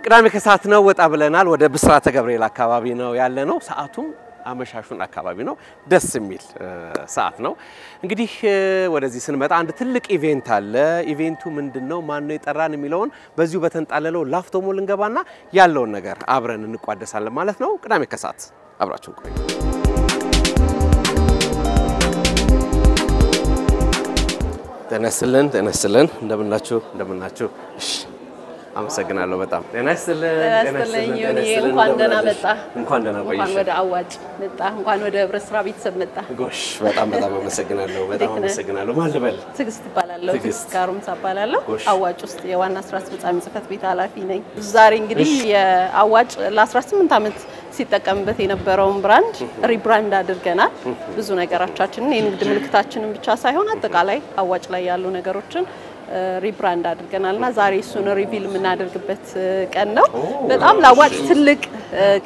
ቅዳሜ ከሰዓት ነው ወጣ ብለናል ወደ ብስራተ ገብርኤል አካባቢ ነው ያለነው ሰዓቱም አመሻሹን አካባቢ ነው ደስ የሚል ሰዓት ነው እንግዲህ ወደዚህ ስንመጣ አንድ ትልቅ ኢቨንት አለ ኢቨንቱ ምንድነው ማን ነው የጠራን የሚለውን በዚሁ በተንጣለለው ላፍቶ ሞል እንገባና ያለውን ነገር አብረን እንቋደሳለን ማለት ነው ቅዳሜ ከሰዓት አብራችሁን ቆዩ ተነስልን እንደምናችሁ እሺ አመሰግናለሁ በጣም ተነስልን እንኳን ደህና መጣ እንኳን ደህና ቆይሽ እንኳን ወደ አዋጭ መጣ እንኳን ወደ ህብረት ስራ ቤተሰብ መጣ ጎሽ በጣም አመሰግናለሁ ማልበል ትግስት ይባላልው ትግስት ጋሩም ተባላልው አዋጭ ውስጥ የዋና ስራ አስፈጻሚ ጽፈት ቤት ኃላፊ ነኝ ዛሬ እንግዲህ የአዋጭ ለ18 አመት ሲጠቀምበት የነበረውን ብራንድ ሪብራንድ አድርገናል ብዙ ነገራችንን የንግድ ምልክታችንን ብቻ ሳይሆን አጠቃላይ አዋጭ ላይ ያሉ ነገሮችን ሪብራንድ አድርገናልና ዛሬ እሱን ሪቪል ምናደርግበት ቀን ነው በጣም ላዋጭ ትልቅ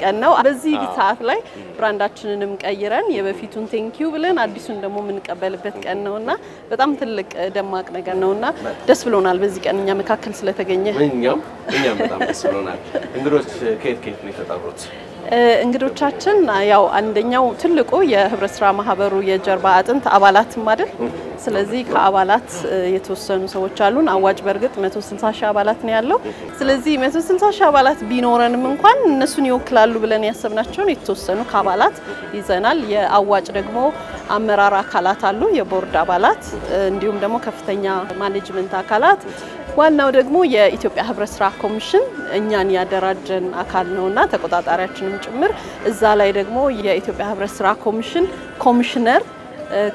ቀን ነው በዚህ ሰዓት ላይ ብራንዳችንንም ቀይረን የበፊቱን ቴንኪው ብለን አዲሱን ደግሞ ምንቀበልበት ቀን ነውና በጣም ትልቅ ደማቅ ነገር ነውና ደስ ብሎናል በዚህ ቀን እኛ መካከል ስለተገኘ እኛም በጣም ደስ ብሎናል እንግዶች ከየት ነው የተጠሩት እንግዶቻችን ያው አንደኛው ትልቁ የህብረት ስራ ማህበሩ የጀርባ አጥንት አባላትም አይደል ስለዚህ ከአባላት የተወሰኑ ሰዎች አሉን አዋጭ በርግጥ 160 ሺህ አባላት ነው ያለው ስለዚህ 160 ሺህ አባላት ቢኖርንም እንኳን እነሱን ይወክላሉ ብለን ያሰብናቸውን የተወሰኑ ከአባላት ይዘናል የአዋጭ ደግሞ አመራር አካላት አሉ የቦርድ አባላት እንዲሁም ደግሞ ከፍተኛ ማኔጅመንት አካላት ዋናው ደግሞ የኢትዮጵያ ህብረት ስራ ኮሚሽን እኛን ያደራጀን አካል ነውና ተቆጣጣሪያችንም ጭምር እዛ ላይ ደግሞ የኢትዮጵያ ህብረት ስራ ኮሚሽን ኮሚሽነር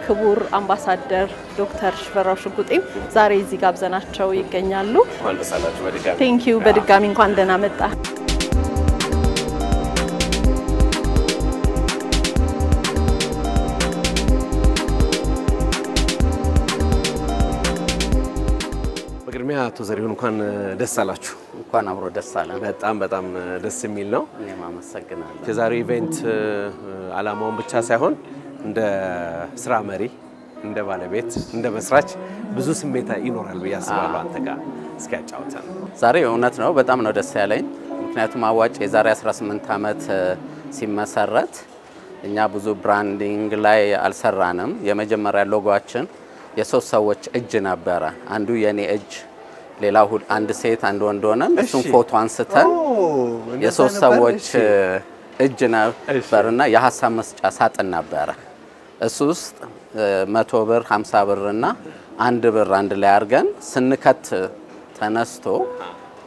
ክቡር አምባሳደር ዶክተር ሽፈራው ሽጉጤም ዛሬ እዚህ ጋብዘናቸው ይገኛሉ እንኳን ደስ አላችሁ በድጋሚ ቴንኪው በድጋሚ እንኳን ደህና መጣ በቅድሚያ አቶ ዘሪሁን እንኳን ደስ አላችሁ እንኳን አብሮ ደስ አለን በጣም ደስ የሚል ነው እኔም አመሰግናለሁ የዛሬው ኢቨንት አላማውን ብቻ ሳይሆን እንደ ስራ መሪ እንደ ባለቤት እንደ መስራች ብዙ ስሜት ይኖራል በያስባሉ አንተ ጋር እስኪያጫውተን ዛሬ እውነት ነው በጣም ነው ደስ ያለኝ ምክንያቱም አዋጭ የዛሬ 18 አመት ሲመሰረት እኛ ብዙ ብራንዲንግ ላይ አልሰራንም የመጀመሪያ ሎጎአችን የሶስት ሰዎች እጅ ነበር አንዱ የኔ እጅ ሌላው አንድ ሴት አንድ ወንድ ሆነን እሱን ፎቶ አንስተን የሶስት ሰዎች እጅ ነበርና የሐሳብ መስጫ ሳጥን ነበር እሱስ 100 ብር 50 ብር እና 1 ብር አንድ ላይ አርገን ስንከት ተነስቶ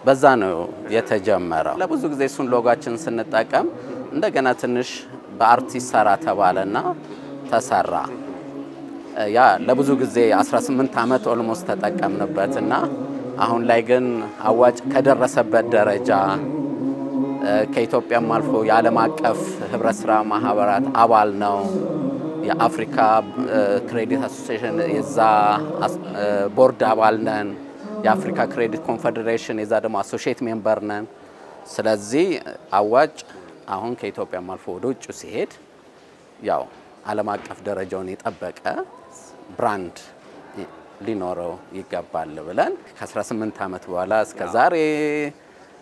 በዛ ነው የተጀመረው ለብዙ ጊዜ እሱን ሎጎአችን ስንጠቀም እንደገና ትንሽ በአርቲስት ሰራ ተባለና ተሰራ ያ ለብዙ ጊዜ 18 አመት ኦልሞስት ተጠቀምንበትና አሁን ላይ ግን አዋጭ ከደረሰበት ደረጃ ከኢትዮጵያም አልፎ የዓለም አቀፍ ህብረት ስራ ማህበራት አባል ነው የአፍሪካ ክሬዲት አሶሲዬሽን የዛ ቦርድ አባል ነን የአፍሪካ ክሬዲት ኮንፌደሬሽን የዛ ደግሞ አሶሺየት ሜምበር ነን ስለዚህ አዋጭ አሁን ከኢትዮጵያም አልፎ ወደ ውጭ ሲሄድ ያው ዓለም አቀፍ ደረጃውን የጠበቀ ብራንድ ሊኖረው ይገባል ብለን ከ18 አመት በኋላ እስከ ዛሬ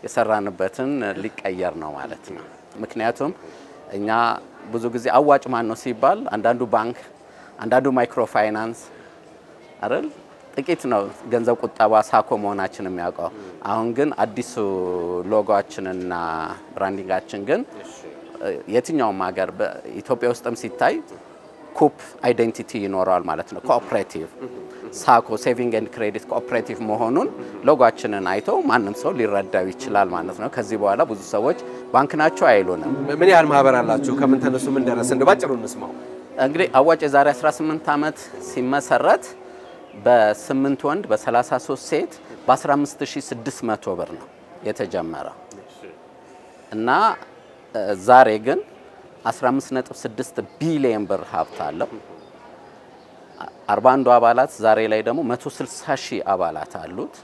የሰራንበትን ሊቀየር ነው ማለት ነው ምክንያቱም እኛ ብዙ ጊዜ አዋጭ ማን ነው ሲባል አንዳንዱ ባንክ አንዳንዱ ማይክሮ ፋይናንስ አይደል ጥቂት ነው ገንዘብ ቁጠባ ሳኮ መሆናችን የሚያውቀው አሁን ግን አዲሱ ሎጎአችንና ብራንዲንጋችን ግን የትኛውም ሀገር በኢትዮጵያ ውስጥም ሲታይ ኩፕ አይደንቲቲ ይኖራል ማለት ነው ኮኦፐሬቲቭ ሳኮ ሴቪንግ ኤንድ ክሬዲት ኮኦፐሬቲቭ መሆኑን ሎጎአችንን አይቶ ማንንም ሰው ሊረዳው ይችላል ማለት ነው ከዚህ በኋላ ብዙ ሰዎች ባንክ ናቸው አይሉንም ምን ያህል ማህበር አላችሁ ከምን ተነሱ ምን ደረሰ እንደባጭሩ እንስማው እንግዲህ አዋጭ የዛሬ 18 አመት ሲመሰረት በ8 ወንድ በ33 ሴት በ15600 ብር ነው የተጀመረው እና ዛሬ ግን 15.6 ቢሊዮን ብር ሀብት አለው 41 አባላት ዛሬ ላይ ደግሞ 160 ሺህ አባላት አሉት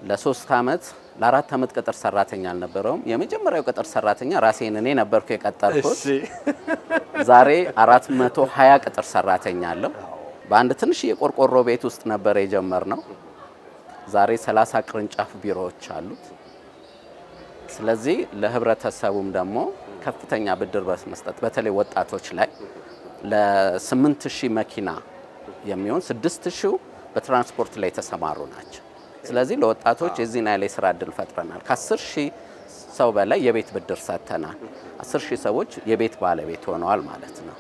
ለ3 አመት ለ4 አመት ቅጥር ሰራተኛ አልነበረውም የመጀመሪያው ቅጥር ሰራተኛ ራሴን እኔ ነበርኩ የቀጠርኩት ዛሬ 420 ቅጥር ሰራተኛ አለው በአንድ ትንሽ የቆርቆሮ ቤት ውስጥ ነበር የጀመርነው ዛሬ 30 ቅርንጫፍ ቢሮዎች አሉት ስለዚህ ለህብረተሰቡም ደግሞ ከፍተኛ ብድር በመስጠት በተለይ ወጣቶች ላይ ለ8000 መኪና የሚሆን 6000 በትራንስፖርት ላይ ተሰማሩ ናቸው። ስለዚህ ለወጣቶች የዚህና ላይ ስራ እድል ፈጥረናል። ከ10000 ሰው በላይ የቤት ብድር ሰጥተናል። 10000 ሰዎች የቤት ባለቤት ሆነዋል ማለት ነው።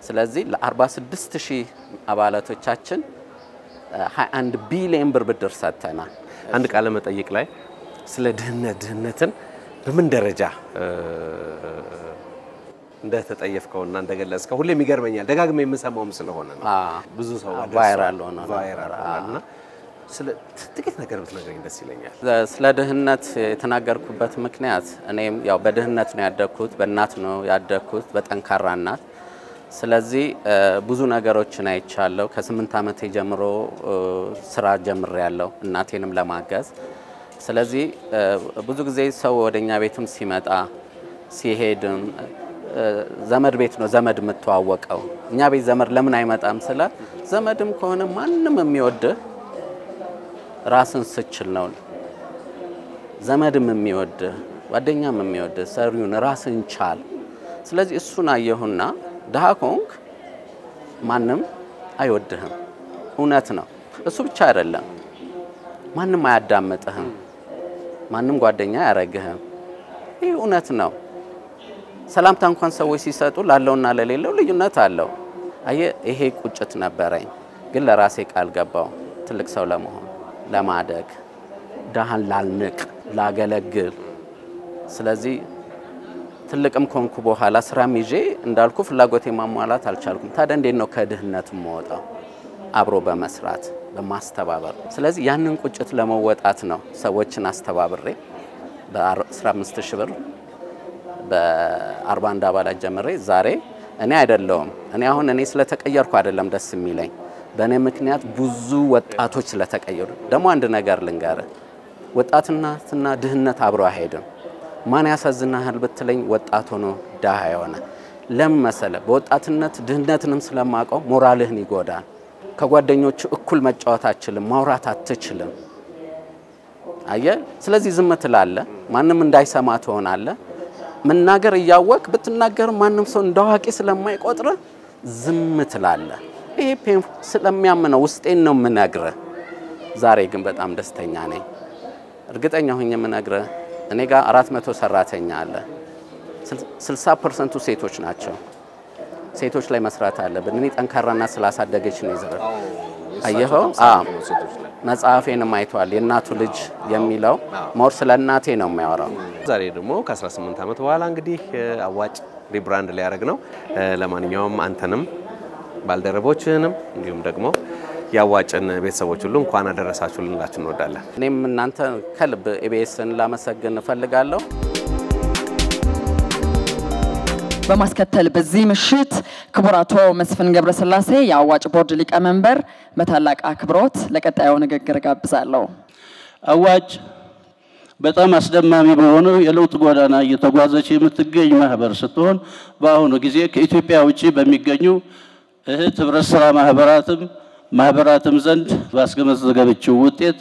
ስለዚህ ለ46000 አባላቶቻችን 21 ቢሊዮን ብር ብድር ሰጥተናል። አንድ ቃለ መጠይቅ ላይ ስለ ድህነትን በምን ደረጃ እንደተጠየፍከውና እንደገለጽከው ሁሌም ይገርመኛል። ደጋግሜ የምሰማውም ስለሆነ ነው። ብዙ ሰው ቫይራል ሆነና ስለ ጥቂት ነገር ብትነግረኝ ደስ ይለኛል። ስለ ድህነት የተናገርኩበት ምክንያት እኔም ያው በድህነት ነው ያደግኩት፣ በእናት ነው ያደግኩት፣ በጠንካራ እናት። ስለዚህ ብዙ ነገሮችን አይቻለሁ። ከ8 ዓመቴ ጀምሮ ስራ ጀምሬያለሁ እናቴንም ለማገዝ። ስለዚህ ብዙ ጊዜ ሰው ወደኛ ቤትም ሲመጣ ሲሄድም ዘመድ ቤት ነው ዘመድ የምትዋወቀው። እኛ ቤት ዘመድ ለምን አይመጣም ስለ ዘመድም ከሆነ ማንም የሚወድ ራስን ስችል ነው። ዘመድም የሚወድ ጓደኛም የሚወድ ሰሪውን ራስን ቻል። ስለዚህ እሱን አየሁና ደሃ ኮንክ ማንም አይወድህም። እውነት ነው። እሱ ብቻ አይደለም፣ ማንም አያዳምጥህም፣ ማንም ጓደኛ አያረግህም። ይሄ እውነት ነው። ሰላምታ እንኳን ሰዎች ሲሰጡ ላለውና ለሌለው ልዩነት አለው። ይሄ ቁጭት ነበረኝ፣ ግን ለራሴ ቃል ገባው ትልቅ ሰው ለመሆን ለማደግ ደሃን ላልንቅ ላገለግል። ስለዚህ ትልቅም ኮንኩ በኋላ ስራም ይዤ እንዳልኩ ፍላጎቴ ማሟላት አልቻልኩም። ታዲያ እንዴት ነው ከድህነት የምወጣው? አብሮ በመስራት በማስተባበር። ስለዚህ ያንን ቁጭት ለመወጣት ነው ሰዎችን አስተባብሬ በ15000 ብር በ41 አባላት ጀምሬ ዛሬ እኔ አይደለሁም እኔ ስለተቀየርኩ አይደለም ደስ የሚለኝ፣ በእኔ ምክንያት ብዙ ወጣቶች ስለተቀየሩ። ደግሞ አንድ ነገር ልንገር፣ ወጣትነትና ድህነት አብሮ አይሄድም። ማን ያሳዝናል ብትለኝ ወጣት ሆኖ ደሃ የሆነ ለምን መሰለ? በወጣትነት ድህነትንም ስለማቀው ሞራልህን ይጎዳል። ከጓደኞቹ እኩል መጫወት አትችልም፣ ማውራት አትችልም። ስለዚህ ዝም ትላለህ፣ ማንም እንዳይሰማ ትሆናለህ። መናገር እያወቅ ብትናገር ማንም ሰው እንዳዋቂ ስለማይቆጥር ዝም ትላለህ። ይሄ ፔን ስለሚያምነው ውስጤን ነው የምነግርህ። ዛሬ ግን በጣም ደስተኛ ነኝ። እርግጠኛ ሆኜ የምነግርህ እኔ ጋር 400 ሰራተኛ አለ። 60% ሴቶች ናቸው። ሴቶች ላይ መስራት አለብን። እኔ ጠንካራና ስላሳደገች ነው ይዘረ አየኸው። መጽሐፌንም አይቷል። የእናቱ ልጅ የሚለው ሞር ስለ እናቴ ነው የሚያወራው። ዛሬ ደግሞ ከ18 ዓመት በኋላ እንግዲህ አዋጭ ሪብራንድ ሊያደርግ ነው። ለማንኛውም አንተንም ባልደረቦችንም እንዲሁም ደግሞ ያዋጭን ቤተሰቦች ሁሉ እንኳን አደረሳችሁ ልንላችሁ እንወዳለን። እኔም እናንተ ከልብ ኢቢኤስን ላመሰግን እፈልጋለሁ። በማስከተል በዚህ ምሽት ክቡር አቶ መስፍን ገብረስላሴ የአዋጭ ቦርድ ሊቀመንበር በታላቅ አክብሮት ለቀጣዩ ንግግር ጋብዛለሁ። አዋጭ በጣም አስደማሚ በሆነው የለውጥ ጎዳና እየተጓዘች የምትገኝ ማህበር ስትሆን በአሁኑ ጊዜ ከኢትዮጵያ ውጪ በሚገኙ እህት ህብረት ስራ ማህበራትም ዘንድ ባስገመዘገበችው ውጤት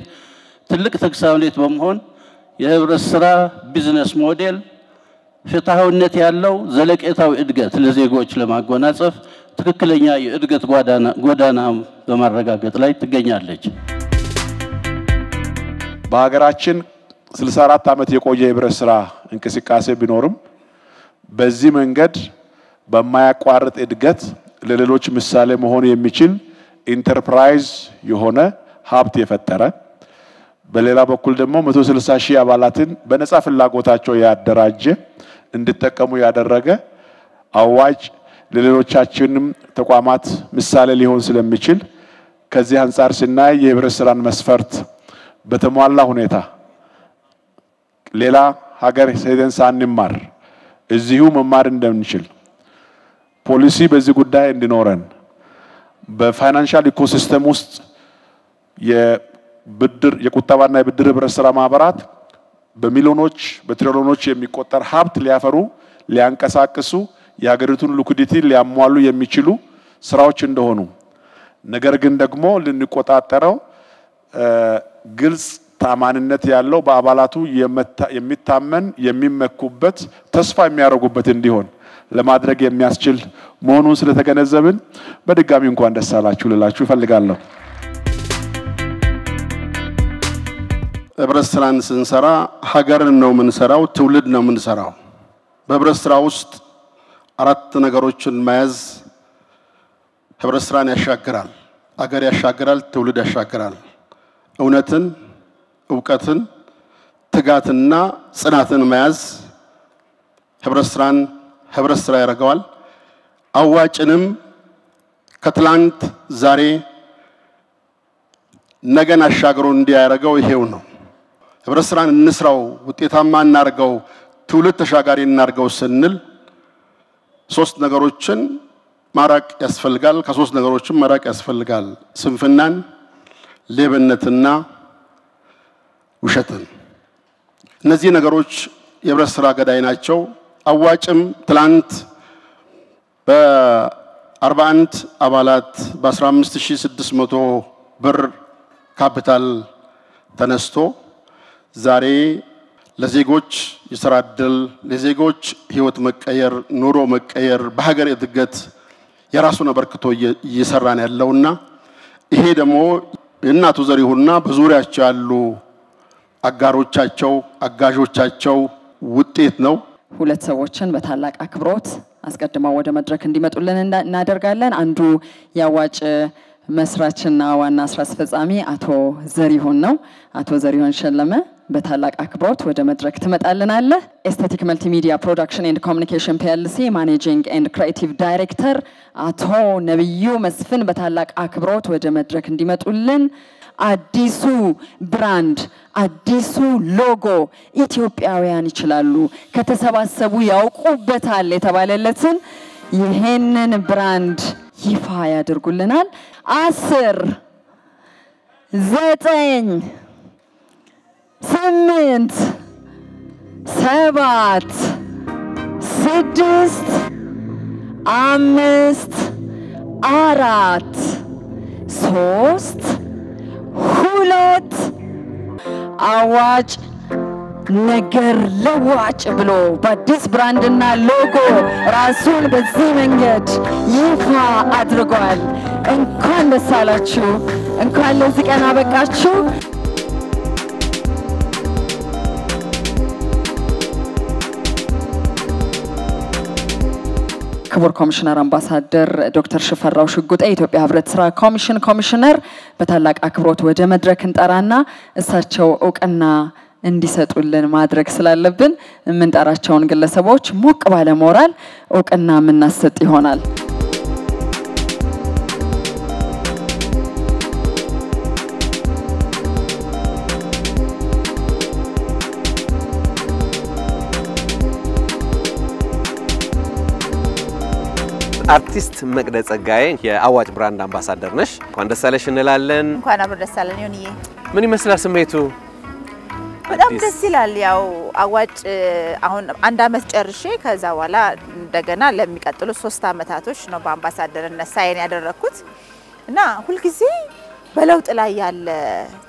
ትልቅ ተግሳጽነት በመሆን የህብረት ስራ ቢዝነስ ሞዴል ፍትሃዊነት ያለው ዘለቄታዊ እድገት ለዜጎች ለማጎናጸፍ ትክክለኛ የእድገት ጎዳና በማረጋገጥ ላይ ትገኛለች። በሀገራችን 64 ዓመት የቆየ የህብረት ስራ እንቅስቃሴ ቢኖርም በዚህ መንገድ በማያቋርጥ እድገት ለሌሎች ምሳሌ መሆን የሚችል ኢንተርፕራይዝ የሆነ ሀብት የፈጠረ በሌላ በኩል ደግሞ 160,000 አባላትን በነፃ ፍላጎታቸው ያደራጀ እንድትጠቀሙ ያደረገ አዋጭ ለሌሎቻችንም ተቋማት ምሳሌ ሊሆን ስለሚችል ከዚህ አንፃር ስናይ የህብረት ስራን መስፈርት በተሟላ ሁኔታ ሌላ ሀገር ሄደን ሳንማር እዚሁ መማር እንደምንችል ፖሊሲ በዚህ ጉዳይ እንዲኖረን በፋይናንሻል ኢኮሲስተም ውስጥ የቁጠባና የብድር ህብረት ስራ ማህበራት በሚሊዮኖች በትሪሊዮኖች የሚቆጠር ሀብት ሊያፈሩ ሊያንቀሳቅሱ የሀገሪቱን ሊኩዲቲ ሊያሟሉ የሚችሉ ስራዎች እንደሆኑ ነገር ግን ደግሞ ልንቆጣጠረው ግልጽ ተአማንነት ያለው በአባላቱ የሚታመን የሚመኩበት ተስፋ የሚያደርጉበት እንዲሆን ለማድረግ የሚያስችል መሆኑን ስለተገነዘብን በድጋሚ እንኳን ደስ አላችሁ ልላችሁ ፈልጋለሁ። ህብረት ስራን ስንሰራ ሀገርን ነው የምንሰራው፣ ትውልድ ነው የምንሰራው። በህብረት ስራ ውስጥ አራት ነገሮችን መያዝ ህብረት ስራን ያሻግራል። አገር ያሻግራል፣ ትውልድ ያሻግራል። እውነትን፣ ዕውቀትን፣ ትጋትና ጽናትን መያዝ ህብረት ስራን ህብረት ስራ ያደርገዋል። አዋጭንም ከትላንት ዛሬ ነገን አሻግሮ እንዲያደርገው ይሄው ነው። ህብረት ስራን እንስራው፣ ውጤታማ እናርገው፣ ትውልድ ተሻጋሪ እናርገው ስንል ሶስት ነገሮችን ማራቅ ያስፈልጋል። ከሶስት ነገሮችን ማራቅ ያስፈልጋል። ስንፍናን፣ ሌብነትና ውሸትን። እነዚህ ነገሮች የህብረት ስራ ገዳይ ናቸው። አዋጭም ትላንት በ41 አባላት በ15600 ብር ካፒታል ተነስቶ ዛሬ ለዜጎች የሥራ ዕድል፣ ለዜጎች ህይወት መቀየር፣ ኑሮ መቀየር፣ በሀገር እድገት የራሱን አበርክቶ እየሰራን ያለውና ይሄ ደግሞ የእናቱ ዘሪሁንና በዙሪያቸው ያሉ አጋሮቻቸው አጋዦቻቸው ውጤት ነው። ሁለት ሰዎችን በታላቅ አክብሮት አስቀድመው ወደ መድረክ እንዲመጡልን እናደርጋለን። አንዱ ያዋጭ መስራችና ዋና ስራ አስፈጻሚ አቶ ዘሪሁን ነው። አቶ ዘሪሁን ሸለመ በታላቅ አክብሮት ወደ መድረክ ትመጣልናለ። ኤስቴቲክ መልቲሚዲያ ፕሮዳክሽን ኤንድ ኮሚኒኬሽን ፒኤልሲ ማኔጂንግ ኤንድ ክሪኤቲቭ ዳይሬክተር አቶ ነብዩ መስፍን በታላቅ አክብሮት ወደ መድረክ እንዲመጡልን። አዲሱ ብራንድ አዲሱ ሎጎ ኢትዮጵያውያን ይችላሉ ከተሰባሰቡ ያውቁበታል የተባለለትን ይሄንን ብራንድ ይፋ ያደርጉልናል። 10 9 8 7 6 5 4 3 2 አዋጭ ነገር ለዋጭ ብሎ በአዲስ ብራንድና ሎጎ ራሱን በዚህ መንገድ ይፋ አድርጓል። እንኳን ደስ አላችሁ፣ እንኳን ለዚህ ቀን አበቃችሁ። ክቡር ኮሚሽነር አምባሳደር ዶክተር ሽፈራው ሽጉጤ የኢትዮጵያ ህብረት ስራ ኮሚሽን ኮሚሽነር በታላቅ አክብሮት ወደ መድረክ እንጠራና እሳቸው እውቅና እንዲሰጡልን ማድረግ ስላለብን የምንጠራቸውን ግለሰቦች ሞቅ ባለ ሞራል እውቅና የምናሰጥ ይሆናል። አርቲስት መቅደስ ጸጋዬ የአዋጭ ብራንድ አምባሳደር ነሽ። እንኳን ደስ አለሽ እንላለን። እንኳን አብሮ ደስ አለን። ይሁንዬ ምን ይመስላል ስሜቱ? በጣም ደስ ይላል። ያው አዋጭ አሁን አንድ አመት ጨርሼ ከዛ በኋላ እንደገና ለሚቀጥሉ 3 አመታቶች ነው በአምባሳደርነት ሳይን ያደረኩት እና ሁሉ ጊዜ በለውጥ ላይ ያለ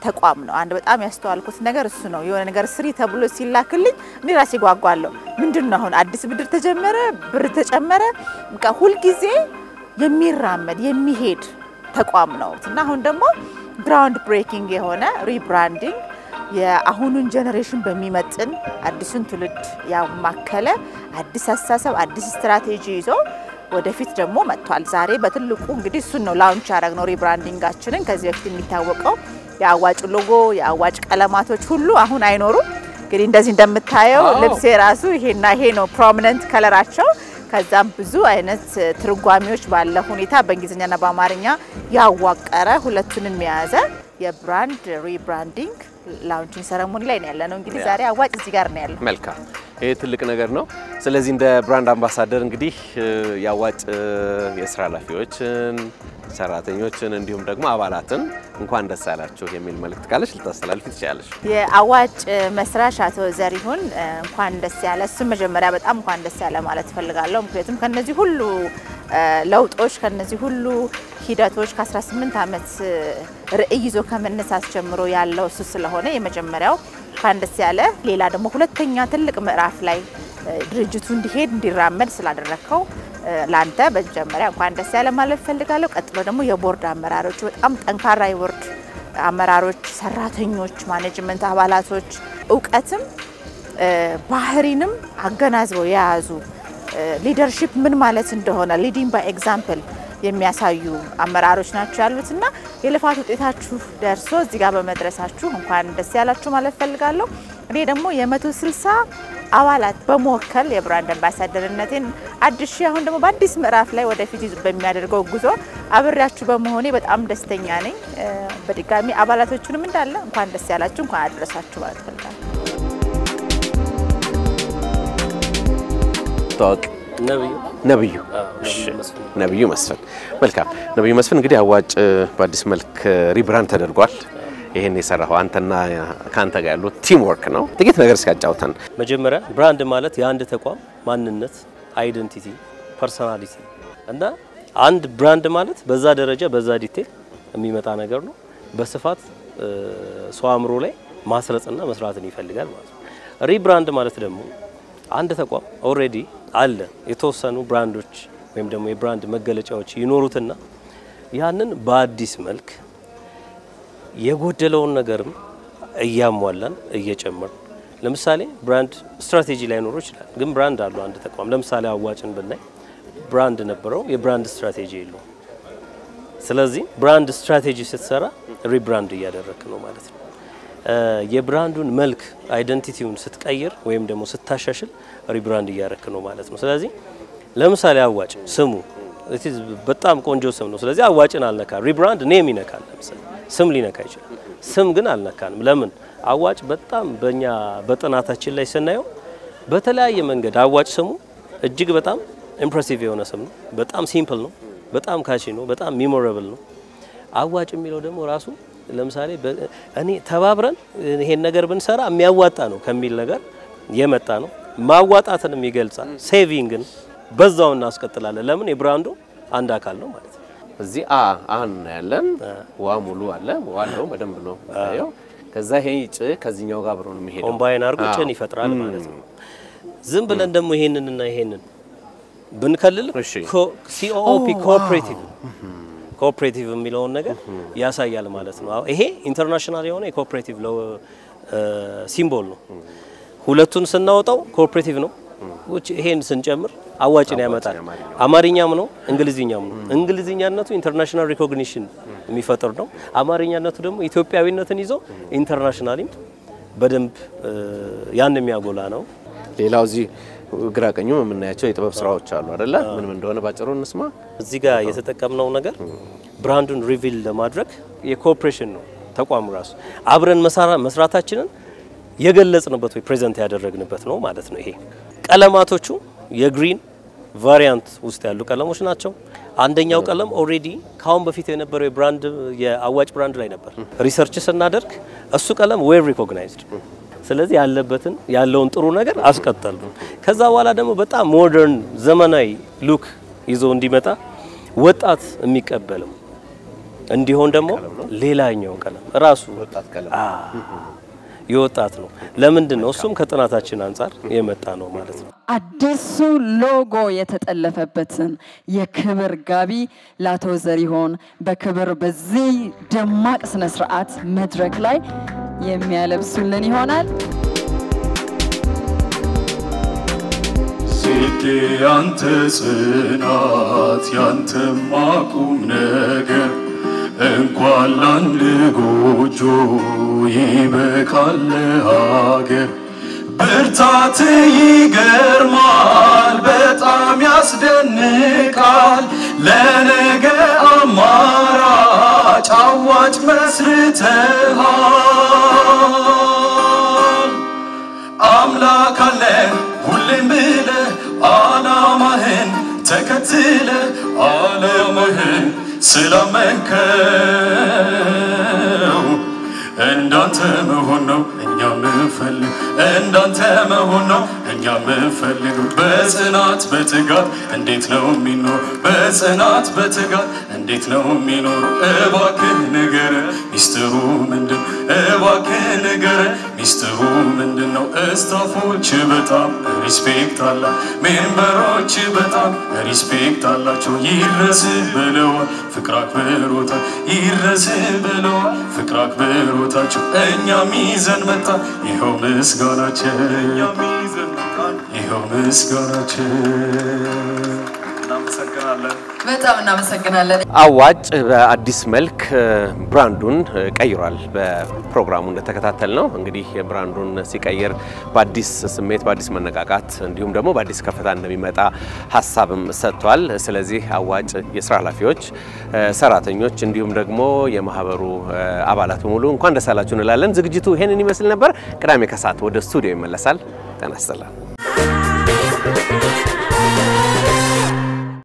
ተቋም ነው። አንድ በጣም ያስተዋልኩት ነገር እሱ ነው። የሆነ ነገር ስሪ ተብሎ ሲላክልኝ እኔ ራሴ ጓጓለሁ። ምንድነው አሁን አዲስ ብድር ተጀመረ፣ ብር ተጨመረ፣ በቃ ሁሉ ጊዜ የሚራመድ የሚሄድ ተቋም ነው እና አሁን ደግሞ ግራውንድ ብሬኪንግ የሆነ ሪብራንዲንግ የአሁኑን ጄነሬሽን በሚመጥን አዲሱን ትውልድ ያማከለ አዲስ አስተሳሰብ አዲስ ስትራቴጂ ይዞ ወደፊት ደግሞ መጥቷል። ዛሬ በትልቁ እንግዲህ እሱ ነው ላውንች ያደረግነው ሪብራንዲንጋችንን። ከዚህ በፊት የሚታወቀው የአዋጭ ሎጎ የአዋጭ ቀለማቶች ሁሉ አሁን አይኖሩም። እንግዲህ እንደዚህ እንደምታየው ልብሴ ራሱ ይሄና ይሄ ነው ፕሮሚነንት ከለራቸው። ከዛም ብዙ አይነት ትርጓሜዎች ባለ ሁኔታ በእንግሊዝኛና በአማርኛ ያዋቀረ ሁለቱንም የያዘ የብራንድ ሪብራንዲንግ ላውንቺንግ ሰረሞኒ ላይ ነው ያለነው። እንግዲህ ዛሬ አዋጭ እዚህ ጋር ነው ያለው። መልካም፣ ይሄ ትልቅ ነገር ነው። ስለዚህ እንደ ብራንድ አምባሳደር እንግዲህ ያዋጭ የስራ ኃላፊዎችን፣ ሰራተኞችን እንዲሁም ደግሞ አባላትን እንኳን ደስ ያላችሁ የሚል መልእክት ካለሽ ልታስተላልፊ ትችላለሽ። የአዋጭ መስራች አቶ ዘሪሁን እንኳን ደስ ያለ። እሱ መጀመሪያ በጣም እንኳን ደስ ያለ ማለት ፈልጋለሁ። ምክንያቱም ከነዚህ ሁሉ ለውጦች ከነዚህ ሁሉ ሂደቶች ከ18 ዓመት ርዕይ ይዞ ከመነሳት ጀምሮ ያለው እሱ ስለሆነ የመጀመሪያው እንኳን ደስ ያለ። ሌላ ደግሞ ሁለተኛ ትልቅ ምዕራፍ ላይ ድርጅቱ እንዲሄድ እንዲራመድ ስላደረከው ላንተ በመጀመሪያ እንኳን ደስ ያለ ማለት ፈልጋለሁ። ቀጥሎ ደግሞ የቦርድ አመራሮች በጣም ጠንካራ የቦርድ አመራሮች፣ ሰራተኞች፣ ማኔጅመንት አባላቶች ዕውቀትም ባህሪንም አገናዝበው የያዙ ሊደርሺፕ ምን ማለት እንደሆነ ሊዲንግ ባይ ኤግዛምፕል የሚያሳዩ አመራሮች ናቸው ያሉትና የልፋት ውጤታችሁ ደርሶ እዚህ ጋር በመድረሳችሁ እንኳን ደስ ያላችሁ ማለት ፈልጋለሁ። እኔ ደግሞ የ160 አባላት በመወከል የብራንድ አምባሳደርነቴን አድሼ አሁን ደግሞ በአዲስ ምዕራፍ ላይ ወደፊት በሚያደርገው ጉዞ አብሬያችሁ በመሆኔ በጣም ደስተኛ ነኝ። በድጋሚ አባላቶቹንም እንዳለ እንኳን ደስ ያላችሁ እንኳን አደረሳችሁ ማለት ፈልጋለሁ። ታውቅ ነብዩ መስፍን መልካም። ነብዩ መስፍን እንግዲህ አዋጭ በአዲስ መልክ ሪብራንድ ተደርጓል። ይሄን የሰራው አንተና ካንተ ጋር ያለው ቲም ወርክ ነው። ጥቂት ነገር እስካጫውተን። መጀመሪያ ብራንድ ማለት የአንድ ተቋም ማንነት፣ አይደንቲቲ፣ ፐርሰናሊቲ እና አንድ ብራንድ ማለት በዛ ደረጃ በዛ ዲቴል የሚመጣ ነገር ነው። በስፋት ሰው አእምሮ ላይ ማስረጽና መስራትን ይፈልጋል ማለት ነው። ሪብራንድ ማለት ደግሞ አንድ ተቋም ኦሬዲ አለ የተወሰኑ ብራንዶች ወይም ደግሞ የብራንድ መገለጫዎች ይኖሩትና ያንን በአዲስ መልክ የጎደለውን ነገርም እያሟላን እየጨመርን ለምሳሌ ብራንድ ስትራቴጂ ላይ ኖሮ ይችላል። ግን ብራንድ አለው አንድ ተቋም ለምሳሌ አዋጭን ብናይ ብራንድ ነበረው የብራንድ ስትራቴጂ የለው። ስለዚህ ብራንድ ስትራቴጂ ስትሰራ ሪብራንድ እያደረክ ነው ማለት ነው። የብራንዱን መልክ አይደንቲቲውን ስትቀይር ወይም ደግሞ ስታሻሽል ሪብራንድ እያደረክ ነው ማለት ነው። ስለዚህ ለምሳሌ አዋጭ ስሙ በጣም ቆንጆ ስም ነው። ስለዚህ አዋጭን አልነካ። ሪብራንድ ኔም ይነካል። ለምሳሌ ስም ሊነካ ይችላል። ስም ግን አልነካንም። ለምን? አዋጭ በጣም በእኛ በጥናታችን ላይ ስናየው በተለያየ መንገድ አዋጭ ስሙ እጅግ በጣም ኢምፕሬሲቭ የሆነ ስም ነው። በጣም ሲምፕል ነው። በጣም ካቺ ነው። በጣም ሜሞራብል ነው። አዋጭ የሚለው ደግሞ ራሱ ለምሳሌ እኔ ተባብረን ይሄን ነገር ብንሰራ የሚያዋጣ ነው ከሚል ነገር የመጣ ነው። ማዋጣትንም ይገልጻል። ሴቪንግን በዛው እናስቀጥላለን። ለምን? የብራንዱ አንድ አካል ነው ማለት ነው። እዚህ አን ያለን ዋ ሙሉ አለ ዋለው በደንብ ነው ታየው። ከዛ ይሄ ጭ ከዚህኛው ጋር አብሮ ነው የሚሄደው። ኮምባይን አርጎ ጭን ይፈጥራል ማለት ነው። ዝም ብለን ደግሞ ይሄንንና ይሄንን ብንከልል ኮኦፒ ኮኦፕሬቲቭ የሚለውን ነገር ያሳያል ማለት ነው። ይሄ ኢንተርናሽናል የሆነ የኮኦፕሬቲቭ ሲምቦል ነው። ሁለቱን ስናወጣው ኮኦፕሬቲቭ ነው። ይሄን ስንጨምር አዋጭን ያመጣል። አማርኛም ነው እንግሊዝኛም ነው። እንግሊዝኛነቱ ኢንተርናሽናል ሪኮግኒሽን የሚፈጥር ነው። አማርኛነቱ ደግሞ ኢትዮጵያዊነትን ይዞ ኢንተርናሽናሊም በደንብ ያን የሚያጎላ ነው። ሌላው እዚህ ግራ ቀኙ የምናያቸው የጥበብ ስራዎች አሉ አይደለ? ምን እንደሆነ ባጭሩ እንስማ። እዚህ ጋር የተጠቀምነው ነገር ብራንዱን ሪቪል ለማድረግ የኮኦፕሬሽን ነው። ተቋሙ ራሱ አብረን መስራታችንን የገለጽንበት ወይ ፕሬዘንት ያደረግንበት ነው ማለት ነው። ይሄ ቀለማቶቹ የግሪን ቫሪያንት ውስጥ ያሉ ቀለሞች ናቸው። አንደኛው ቀለም ኦሬዲ ካሁን በፊት የነበረው የብራንድ የአዋጭ ብራንድ ላይ ነበር። ሪሰርች ስናደርግ እሱ ቀለም ዌል ሪኮግናይዝድ። ስለዚህ ያለውን ጥሩ ነገር አስቀጠሉ። ከዛ በኋላ ደግሞ በጣም ሞደርን ዘመናዊ ሉክ ይዞ እንዲመጣ ወጣት የሚቀበለው እንዲሆን ደግሞ ሌላኛው ቀለም ራሱ ወጣት ቀለም የወጣት ነው። ለምንድን ነው? እሱም ከጥናታችን አንፃር የመጣ ነው ማለት ነው። አዲሱ ሎጎ የተጠለፈበትን የክብር ጋቢ ለአቶ ዘሪሁን በክብር በዚህ ደማቅ ስነ ስርዓት መድረክ ላይ የሚያለብሱልን ይሆናል። ሲቲ ያንተ ጽናት ያንተ ማቁም ነገር እንኳን ለአንድ ጎጆ ይበቃል ሀገር። ብርታት ይገርማል በጣም ያስደንቃል። ለነገ አማራጭ አዋጭ መስርተሃል። አምላክ አለ ሁሌም ብለህ ዓላማህን ተከትለህ ዓላማህን ስላመንከው እንዳንተ መሆን ነው እኛ ምንፈልግ እንዳንተ መሆን ነው እኛ ምንፈልግ በጽናት በትጋት እንዴት ነው የሚኖር በጽናት በትጋት እንዴት ነው የሚኖር እባክህ ንገረን ሚስጥሩ ምንድን እባክህ ንገረን ሚስጥሩ ምንድነው እስታፎች በጣም ሪስፔክት አላ ሜምበሮች በጣም ሪስፔክት አላቸው ይድረስ ብለዋል ፍቅር አክብሮታል ይድረስ ብለዋል ፍቅር አክብሮታቸው እኛም ይዘን መጣ ይኸው ምስጋናችን እኛም ይዘን መጣ ይኸው ምስጋናችን እናመሰግናለን በጣም እናመሰግናለን አዋጭ በአዲስ መልክ ብራንዱን ቀይሯል በፕሮግራሙ እንደተከታተል ነው እንግዲህ የብራንዱን ሲቀየር በአዲስ ስሜት በአዲስ መነቃቃት እንዲሁም ደግሞ በአዲስ ከፍታ እንደሚመጣ ሐሳብም ሰጥቷል ስለዚህ አዋጭ የሥራ ኃላፊዎች ሰራተኞች እንዲሁም ደግሞ የማህበሩ አባላት ሙሉ እንኳን ደስ አላችሁ እንላለን ዝግጅቱ ይሄንን ይመስል ነበር ቅዳሜ ከሰዓት ወደ ስቱዲዮ ይመለሳል ተነስተላ